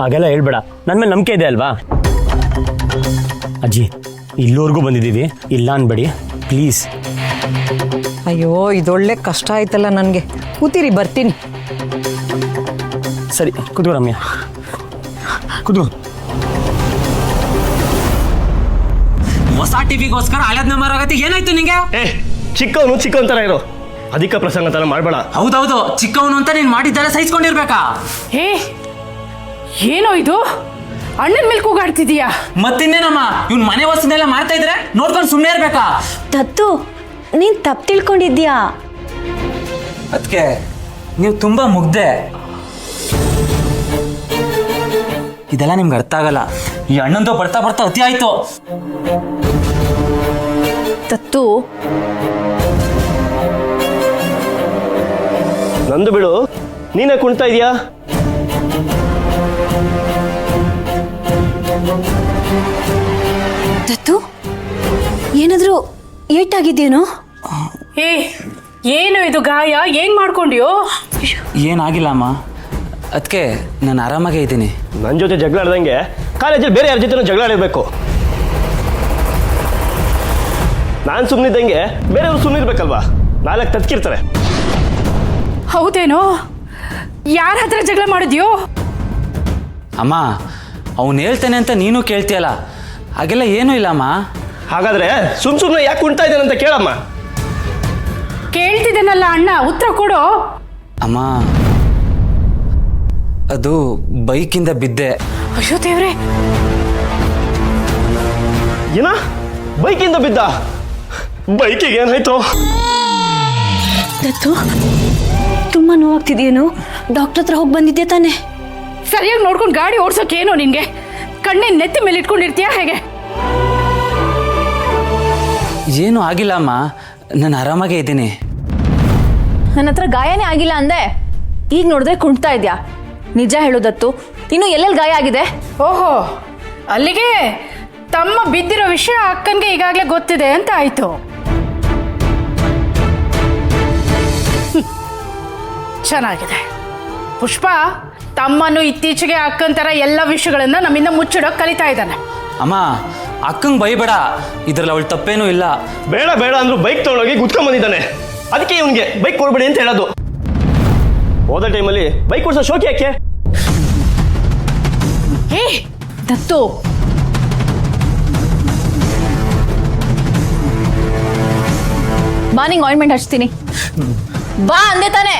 ಹಾಗೆಲ್ಲ ಹೇಳ್ಬೇಡ, ನನ್ನ ಮೇಲೆ ನಂಬಿಕೆ ಇದೆ ಅಲ್ವಾ? ಅಜ್ಜಿ, ಇಲ್ಲಿವರೆಗೂ ಬಂದಿದ್ದೀವಿ, ಇಲ್ಲ ಅನ್ಬೇಡಿ ಪ್ಲೀಸ್. ಅಯ್ಯೋ, ಇದೊಳ್ಳೆ ಕಷ್ಟ ಆಯ್ತಲ್ಲ ನನಗೆ. ಕೂತಿರಿ, ಬರ್ತೀನಿ. ಸರಿ, ಕೂತ್ಕೋ ರಮ್ಯಾ, ಕೂತ್ಕೋ. ಹೊಸ ಟಿವಿಗೋಸ್ಕರ ಹಳೇದ್ ನಂಬರ್ ಆಗತ್ತೆ. ಏನಾಯ್ತು ನಿಂಗೆ? ಚಿಕ್ಕವನ್ ತರ ಇರೋ, ಅಧಿಕ ಪ್ರಸಂಗ ತರ ಮಾಡ್ಬೇಡ. ಹೌದೌದು, ಚಿಕ್ಕವನು ಅಂತ ನೀನ್ ಮಾಡಿದ್ದಾರೆ ಸಹಿಸ್ಕೊಂಡಿರ್ಬೇಕಾ? ಏನೋ ಇದು ಅಣ್ಣನ ಮೇಲೆ ಕೂಗಾಡ್ತಿದೀಯಾ? ಮತ್ತಿನ್ನೇನಮ್ಮ, ಇವ್ನ ಮನೆ ವಸ್ತುನೆಲ್ಲ ಮಾಡ್ತಾ ಇದ್ರೆ ನೋಡ್ಕೊಂಡು ಸುಮ್ಮನೆ ಇರ್ಬೇಕಾ? ದತ್ತು, ನೀನ್ ತಪ್ಪು ತಿಳ್ಕೊಂಡಿದ್ಯಾ. ಅದಕ್ಕೆ ನೀವು ತುಂಬಾ ಮುಗ್ದೆ. ಇದೆಲ್ಲ ನಿಮ್ಗೆ ಅರ್ಥ ಆಗಲ್ಲ. ಈ ಅಣ್ಣಂದು ಬರ್ತಾ ಬರ್ತಾ ಅತಿ ಆಯ್ತು. ದತ್ತು, ನಂದು ಬಿಡು, ನೀನೇ ಕುಣ್ತಾ ಇದೀಯಾ? ದತ್ತು, ಏನಾದ್ರೂ ಏಟಾಗಿದ್ದೇನೋ? ಏನು ಇದು ಗಾಯ? ಏನ್ ಮಾಡ್ಕೊಂಡ್ಯೋ? ಏನಾಗಿಲ್ಲ ಅಮ್ಮ, ಅದಕ್ಕೆ ನಾನು ಆರಾಮಾಗೇ ಇದ್ದೀನಿ. ನನ್ನ ಜೊತೆ ಜಗಳ ಆಡ್ದಂಗೆ ಕಾಲೇಜಲ್ಲಿ ಬೇರೆ ಯಾರ ಜೊತೆ ಜಗಳ ಆಡಿರ್ಬೇಕು. ನಾನು ಸುಮ್ಮನಿದ್ದಂಗೆ ಬೇರೆಯವ್ರು ಸುಮ್ಮನಿರ್ಬೇಕಲ್ವಾ? 4 ತತ್ಕಿರ್ತಾರೆ. ಹೌದೇನೋ? ಯಾರ ಹತ್ರ ಜಗಳ ಮಾಡಿದ್ಯೋ? ಅಮ್ಮ, ಅವನು ಹೇಳ್ತೇನೆ ಅಂತ ನೀನು ಕೇಳ್ತೀಯಲ್ಲ, ಹಾಗೆಲ್ಲ ಏನೂ ಇಲ್ಲಮ್ಮ. ಹಾಗಾದ್ರೆ ಸುಮ್ಮನೆ ಯಾಕೆ ಕುಣ್ತಾ ಇದ್ದೇನೆ ಕೇಳಮ್ಮ. ಕೇಳ್ತಿದ್ದೇನಲ್ಲ ಅಣ್ಣ, ಉತ್ತರ ಕೊಡು. ಅಮ್ಮ, ಅದು ಬೈಕಿಂದ ಬಿದ್ದೆ. ಅಯ್ಯೋ ದೇವ್ರೆ! ಏನ? ಬೈಕಿಂದ ಬಿದ್ದ? ಬೈಕಿಗೆ ಏನಾಯ್ತು? ದತ್ತು, ತುಂಬಾ ನೋವಾಗ್ತಿದೆಯೇನೋ? ಡಾಕ್ಟರ್ ಹತ್ರ ಹೋಗಿ ಬಂದಿದ್ದೆ ತಾನೆ? ಸರಿಯಾಗಿ ನೋಡ್ಕೊಂಡು ಗಾಡಿ ಓಡ್ಸೋಕೇನೋ ನಿನ್ಗೆ? ಕಣ್ಣೆ ನೆತ್ತಿ ಮೇಲೆ ಇಟ್ಕೊಂಡಿರ್ತೀಯಾ ಹೇಗೆ? ಏನೂ ಆಗಿಲ್ಲ ಅಮ್ಮ, ನಾನು ಆರಾಮಾಗೇ ಇದ್ದೀನಿ. ನನ್ನ ಹತ್ರ ಗಾಯನೇ ಆಗಿಲ್ಲ ಅಂದೆ, ಈಗ ನೋಡಿದ್ರೆ ಕುಣ್ತಾ ಇದ್ಯಾ. ನಿಜ ಹೇಳೋದತ್ತು, ಇನ್ನು ಎಲ್ಲೆಲ್ಲಿ ಗಾಯ ಆಗಿದೆ? ಓಹೋ, ಅಲ್ಲಿಗೆ ತಮ್ಮ ಬಿದ್ದಿರೋ ವಿಷಯ ಅಕ್ಕನ್ಗೆ ಈಗಾಗಲೇ ಗೊತ್ತಿದೆ ಅಂತ ಆಯ್ತು. ಚೆನ್ನಾಗಿದೆ. ಪುಷ್ಪ, ತಮ್ಮನ್ನು ಇತ್ತೀಚೆಗೆ ಅಕ್ಕನ ಥರ ಎಲ್ಲ ವಿಷಯಗಳನ್ನ ನಮ್ಮಿಂದ ಮುಚ್ಚಿಡೋಕೆ ಕಲಿತಾ ಇದ್ದಾನೆ. ಅಮ್ಮ, ಅಕ್ಕಂಗೆ ಬೈಬೇಡ, ಇದ್ರಲ್ಲಿ ಅವಳು ತಪ್ಪೇನೂ ಇಲ್ಲ. ಬೇಡ ಬೇಡ ಅಂದ್ರು ಬೈಕ್ ತಗೊಂಡೋಗಿ ಗುದ್ಕೊಂಡ್ ಬಂದಿದ್ದಾನೆ. ಅದಕ್ಕೆ ಇವನಿಗೆ ಬೈಕ್ ಕೊಡ್ಬೇಡಿ ಅಂತ ಹೇಳೋದು. ಹೋದ ಟೈಮಲ್ಲಿ ಬೈಕ್ ಕೊಡ್ಸೋ ಶೋಕಿ ಯಾಕೆ? ದತ್ತು, ಬಾ, ನಿಂಗೆ ಆಯಿಂಟ್ಮೆಂಟ್ ಹಚ್ತೀನಿ. ಬಾ ಅಂದೆ ತಾನೆ?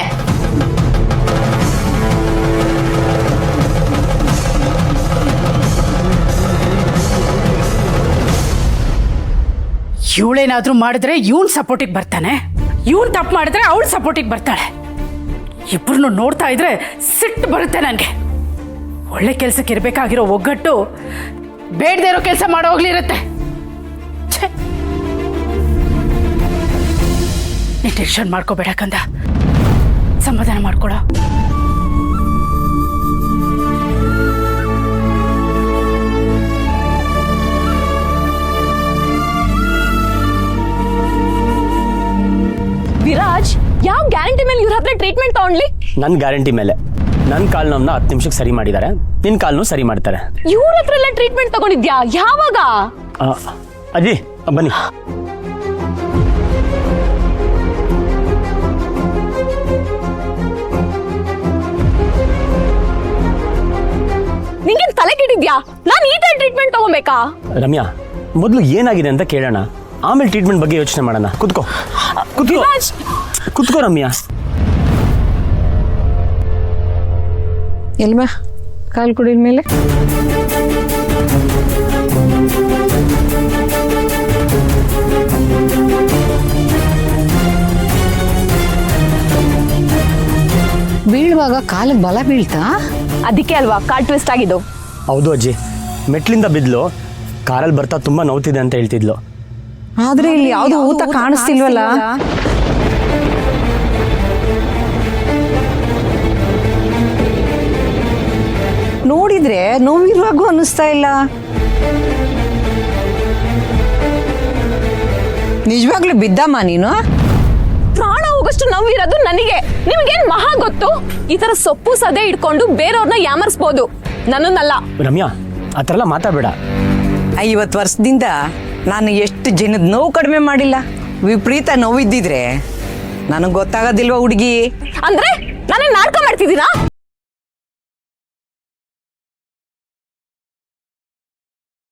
ಇವಳೇನಾದ್ರೂ ಮಾಡಿದ್ರೆ ಇವನ್ ಸಪೋರ್ಟಿಗೆ ಬರ್ತಾನೆ, ಇವನ್ ತಪ್ಪು ಮಾಡಿದ್ರೆ ಅವಳು ಸಪೋರ್ಟಿಗೆ ಬರ್ತಾಳೆ. ಇಬ್ಬರನ್ನು ನೋಡ್ತಾ ಇದ್ರೆ ಸಿಟ್ಟು ಬರುತ್ತೆ ನನಗೆ. ಒಳ್ಳೆ ಕೆಲಸಕ್ಕೆ ಇರಬೇಕಾಗಿರೋ ಒಗ್ಗಟ್ಟು ಬೇಡದೇ ಇರೋ ಕೆಲಸ ಮಾಡೋ ಹೋಗ್ಲಿರುತ್ತೆ. ನೀ ಟೆನ್ಷನ್ ಮಾಡ್ಕೋಬೇಡ ಕಂದ, ಸಮಾಧಾನ ಮಾಡ್ಕೊಳ. ವಿರಾಜ್, ಯಾವ ಗ್ಯಾರಂಟಿ ಮೇಲೆ ಇವ್ರ ಹತ್ರ ಟ್ರೀಟ್ಮೆಂಟ್ ತಗೊಂಡ್ಲಿ? ನನ್ನ ಗ್ಯಾರಂಟಿ ಮೇಲೆ. ನನ್ನ ಕಾಲ್ ನೋವನ್ನ 10 ನಿಮಿಷಕ್ಕೆ ಸರಿ ಮಾಡಿದ್ದಾರೆ, ನಿನ್ನ ಕಾಲ್ನೂ ಸರಿ ಮಾಡ್ತಾರೆ. ಇವ್ರ ಹತ್ರ ಎಲ್ಲ ಟ್ರೀಟ್ಮೆಂಟ್ ತಗೊಂಡಿದ್ಯಾ? ಯಾವಾಗ? ಅಜ್ಜಿ ಬನ್ನಿ. ನಿಂಗೇನ್ ತಲೆ ಕೆಟ್ಟಿದ್ಯಾ? ನಾನು ಈ ತರ ಟ್ರೀಟ್ಮೆಂಟ್ ತಗೋಬೇಕಾ? ರಮ್ಯಾ, ಮೊದಲು ಏನಾಗಿದೆ ಅಂತ ಕೇಳೋಣ, ಆಮೇಲೆ ಟ್ರೀಟ್ಮೆಂಟ್ ಬಗ್ಗೆ ಯೋಚನೆ ಮಾಡೋಣ. ಕುತ್ಕೋ ಕುತ್ಕೋ ರಮ್ಯಾ. ಎಲ್ಮಾ, ಕಾಲು ಕುಡಿದ ಮೇಲೆ ಬೀಳುವಾಗ ಕಾಲಿಗೆ ಬಲ ಬೀಳ್ತಾ? ಅದಕ್ಕೆ ಅಲ್ವಾ ಕಾಲ್ ಟ್ವಿಸ್ಟ್ ಆಗಿದ್ದು. ಹೌದು ಅಜ್ಜಿ, ಮೆಟ್ಲಿಂದ ಬಿದ್ಲು, ಕಾರಲ್ಲಿ ಬರ್ತಾ ತುಂಬಾ ನೋವ್ತಿದೆ ಅಂತ ಹೇಳ್ತಿದ್ಲು. ಆದ್ರೆ ಇಲ್ಲಿ ಯಾವ್ದು ಊತ ಕಾಣಿಸ್ತಿಲ್ವಲ್ಲ? ನೋಡಿದ್ರೆ ನೋವಿರುವಾಗೂ ಅನ್ನಿಸ್ತಾ ಇಲ್ಲ. ನಿಜವಾಗ್ಲೂ ಬಿದ್ದಮ್ಮ ನೀನು? ಪ್ರಾಣ ಹೋಗೋ ಆಗುವಷ್ಟು ನೋವಿರೋದು ನನಗೆ. ನಿಮ್ಗೇನ್ ಮಹಾ ಗೊತ್ತು? ಈ ತರ ಸೊಪ್ಪು ಸದೆ ಇಟ್ಕೊಂಡು ಬೇರೆಯವ್ರನ್ನ ಯಾಮರ್ಸ್ಬೋದು, ನನ್ನನ್ನಲ್ಲ. ರಮ್ಯಾ ಆ ಥರ ಎಲ್ಲ ಮಾತಾಡಬೇಡ. 50 ವರ್ಷದಿಂದ ನಾನು ಎಷ್ಟು ಜನದ ನೋವು ಕಡಿಮೆ ಮಾಡಿಲ್ಲ. ವಿಪರೀತ ನೋವಿದ್ದಿದ್ರೆ ನನಗೆ ಗೊತ್ತಾಗೋದಿಲ್ವಾ ಹುಡುಗಿ? ಅಂದ್ರೆ ನಾನೇ ನಾಟಕ ಮಾಡ್ತಿದ್ದೀರಾ?